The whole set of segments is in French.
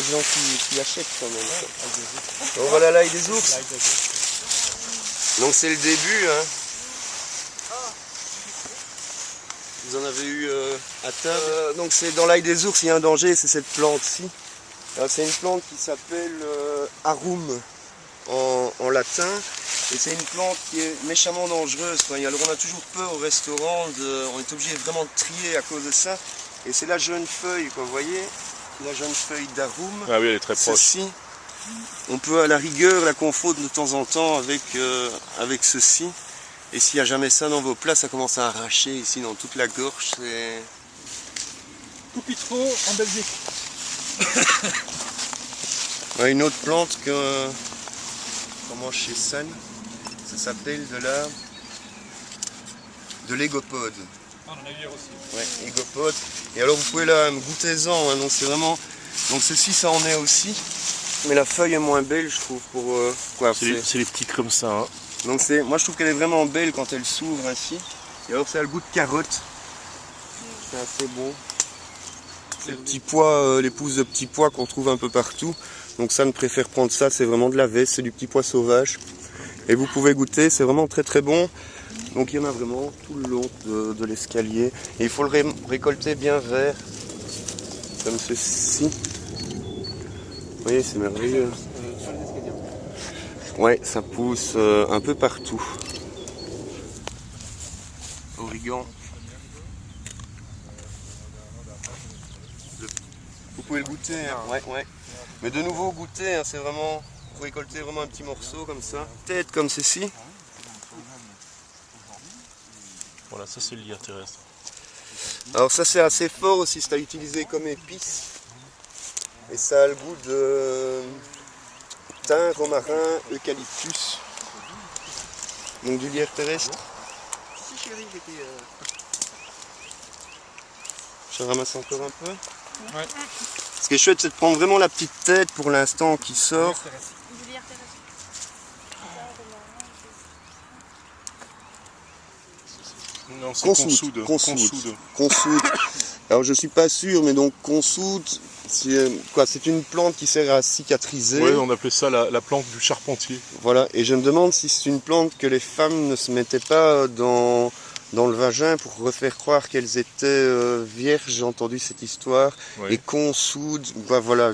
des gens qui achètent quand même. Donc voilà l'ail des ours. Donc c'est le début. Hein. Vous en avez eu à table. Donc c'est dans l'ail des ours, il y a un danger, c'est cette plante-ci. C'est une plante qui s'appelle arum en latin. Et c'est une plante qui est méchamment dangereuse. Alors on a toujours peur au restaurant, on est obligé vraiment de trier à cause de ça. Et c'est la jeune feuille, quoi, vous voyez, la jeune feuille d'arum. Ah oui, elle est très proche. Ceci, on peut à la rigueur la confondre de temps en temps avec ceci. Et s'il n'y a jamais ça dans vos plats, ça commence à arracher ici dans toute la gorge. C'est Coupitro en Belgique. Une autre plante qu'on mange chez San, ça s'appelle de l'égopode. Ah, on en a eu hier aussi. Ouais, égopode. Et alors vous pouvez là goûtez-en, hein, donc c'est vraiment. Donc ceci ça en est aussi. Mais la feuille est moins belle je trouve pour quoi. C'est les petits comme ça. Hein. Donc moi je trouve qu'elle est vraiment belle quand elle s'ouvre ainsi. Et alors ça a le goût de carotte. C'est assez bon. Les petits pois, les pousses de petits pois qu'on trouve un peu partout. Donc ça ne préfère prendre ça, c'est vraiment de la veste, c'est du petit pois sauvage. Et vous pouvez goûter, c'est vraiment très très bon. Donc il y en a vraiment tout le long de l'escalier. Et il faut le récolter bien vert, comme ceci. Vous voyez, c'est merveilleux. Ouais, ça pousse un peu partout. Origan. Vous pouvez le goûter, hein. Ouais. Mais de nouveau goûter, hein, c'est vraiment, vous récoltez vraiment un petit morceau comme ça. Tête comme ceci. Voilà, ça c'est le lierre terrestre. Alors ça c'est assez fort aussi, c'est à utiliser comme épice. Et ça a le goût de thym, romarin, eucalyptus. Donc du lierre terrestre. Si chérie, je ramasse encore un peu. Ouais. Ce qui est chouette, c'est de prendre vraiment la petite tête pour l'instant qui sort. Non, c'est consoude. Consoude. Alors je suis pas sûr, mais donc consoude, c'est une plante qui sert à cicatriser. Oui, on appelait ça la plante du charpentier. Voilà, et je me demande si c'est une plante que les femmes ne se mettaient pas dans le vagin pour refaire croire qu'elles étaient vierges. J'ai entendu cette histoire. Oui. Et consoude, voilà.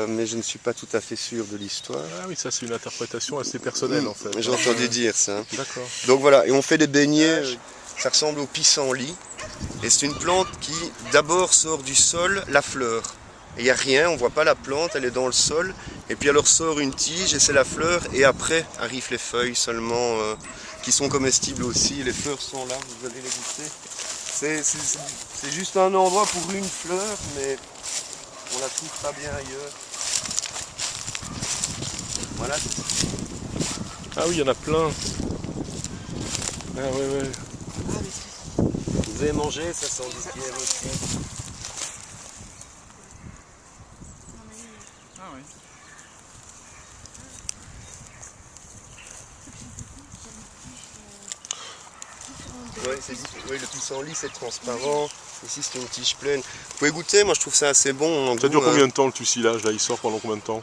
Mais je ne suis pas tout à fait sûr de l'histoire. Ah oui, ça c'est une interprétation assez personnelle en fait. J'ai entendu dire ça. D'accord. Donc voilà, et on fait des beignets, ça ressemble au pissenlit. Et c'est une plante qui d'abord sort du sol la fleur. Et il n'y a rien, on ne voit pas la plante, elle est dans le sol. Et puis alors sort une tige et c'est la fleur. Et après arrivent les feuilles seulement qui sont comestibles aussi. Les fleurs sont là, vous allez les goûter. C'est juste un endroit pour une fleur, mais on la trouve pas bien ailleurs. Voilà. Ah oui, il y en a plein. Ah ouais. Vous avez mangé, ça sent du pierre aussi. Ah oui. Oui, le pissenlit c'est transparent. Ici c'est une tige pleine. Vous pouvez goûter, moi je trouve ça assez bon. Ça dure combien de temps le tussilage là? Il sort pendant combien de temps?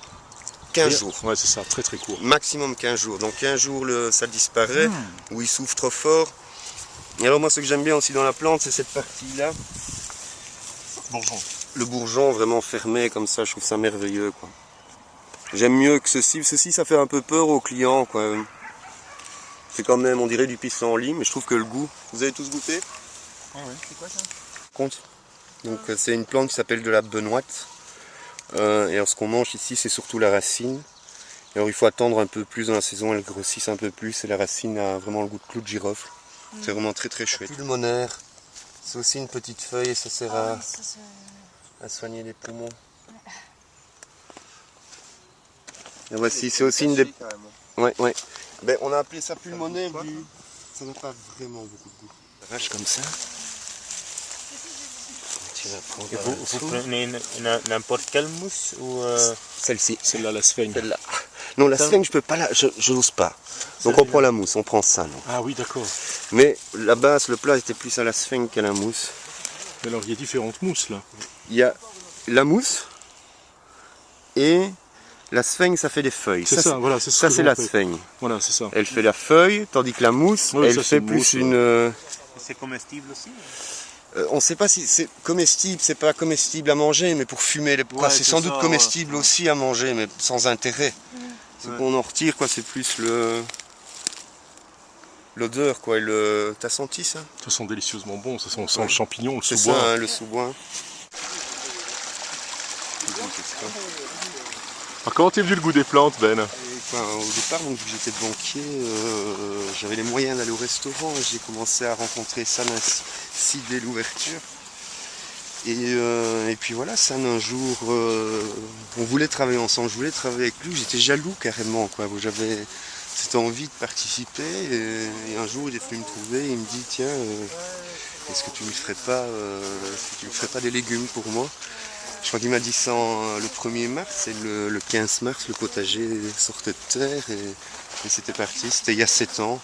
15 jours. Ouais, c'est ça, très très court. Maximum 15 jours. Donc 15 jours ça disparaît, ou il souffre trop fort. Et alors moi ce que j'aime bien aussi dans la plante, c'est cette partie-là. Bourgeon. Le bourgeon vraiment fermé comme ça, je trouve ça merveilleux, quoi. J'aime mieux que ceci. Ceci ça fait un peu peur aux clients, quoi. C'est quand même, on dirait du pissenlit, mais je trouve que le goût... Vous avez tous goûté? Ah oui. C'est quoi ça? Compte. Donc c'est une plante qui s'appelle de la benoîte. Et alors ce qu'on mange ici, c'est surtout la racine. Et alors il faut attendre un peu plus dans la saison, elle grossisse un peu plus, et la racine a vraiment le goût de clou de girofle. C'est vraiment très très chouette. Pulmonaire, c'est aussi une petite feuille et ça sert à soigner les poumons. Et voici, c'est aussi une des... Ouais. Ben, on a appelé ça pulmonaire du... Ça n'a pas vraiment beaucoup de goût. Arrache comme ça. Tu vas prendre Vous prenez n'importe quelle mousse ou celle-ci. Celle-là, la sphène. Celle-là. Non, la sphène, je peux pas je n'ose pas. Donc on prend la mousse, on prend ça. Non. Ah oui, d'accord. Mais la base, le plat était plus à la sphène qu'à la mousse. Alors il y a différentes mousses là. Il y a la mousse, et la sphaigne, ça fait des feuilles. C'est ça, voilà, c'est Ça, ce c'est que la l'on fait. sphaigne. Voilà, c'est ça. Elle fait la feuille, tandis que la mousse, Oui, elle ça, fait c'est plus mousse, une... C'est comestible aussi? on ne sait pas si c'est comestible, c'est pas comestible à manger, mais pour fumer les pois, c'est c'est sans ça, doute comestible aussi à manger, mais sans intérêt. Ce qu'on en retire, quoi, c'est plus l'odeur, quoi. Et t'as senti ça? Ça sent délicieusement bon, ça sent, on sent le champignon, le C'est sous-bois. ça, hein, le sous-bois. Alors, comment t'es venu le goût des plantes, Ben? Enfin, au départ, donc, vu que j'étais banquier, j'avais les moyens d'aller au restaurant et j'ai commencé à rencontrer San ainsi dès l'ouverture. Et puis voilà, San un jour, on voulait travailler ensemble, je voulais travailler avec lui, j'étais jaloux carrément, quoi. J'avais cette envie de participer et un jour il est venu me trouver et il me dit tiens, est-ce que tu me ferais pas des légumes pour moi? Je crois qu'il m'a dit ça le 1er mars et le 15 mars le potager sortait de terre et c'était parti, c'était il y a 7 ans.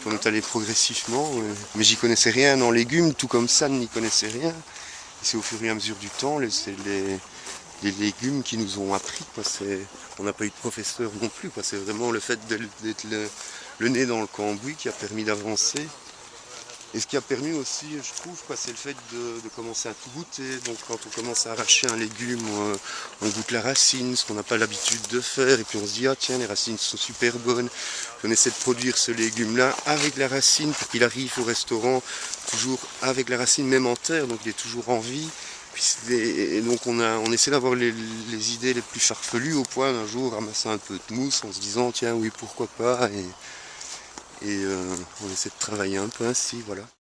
On est allé progressivement, mais j'y connaissais rien en légumes, tout comme ça n'y connaissait rien. Et c'est au fur et à mesure du temps, c'est les légumes qui nous ont appris, quoi. On n'a pas eu de professeur non plus, quoi. C'est vraiment le fait d'être le nez dans le cambouis qui a permis d'avancer. Et ce qui a permis aussi, je trouve, c'est le fait de commencer à tout goûter. Donc quand on commence à arracher un légume, on goûte la racine, ce qu'on n'a pas l'habitude de faire. Et puis on se dit, ah tiens, les racines sont super bonnes. Puis on essaie de produire ce légume-là avec la racine pour qu'il arrive au restaurant toujours avec la racine, même en terre, donc il est toujours en vie. Et donc on essaie d'avoir les idées les plus farfelues au point d'un jour ramasser un peu de mousse en se disant, tiens, oui, pourquoi pas. Et on essaie de travailler un peu ainsi, voilà.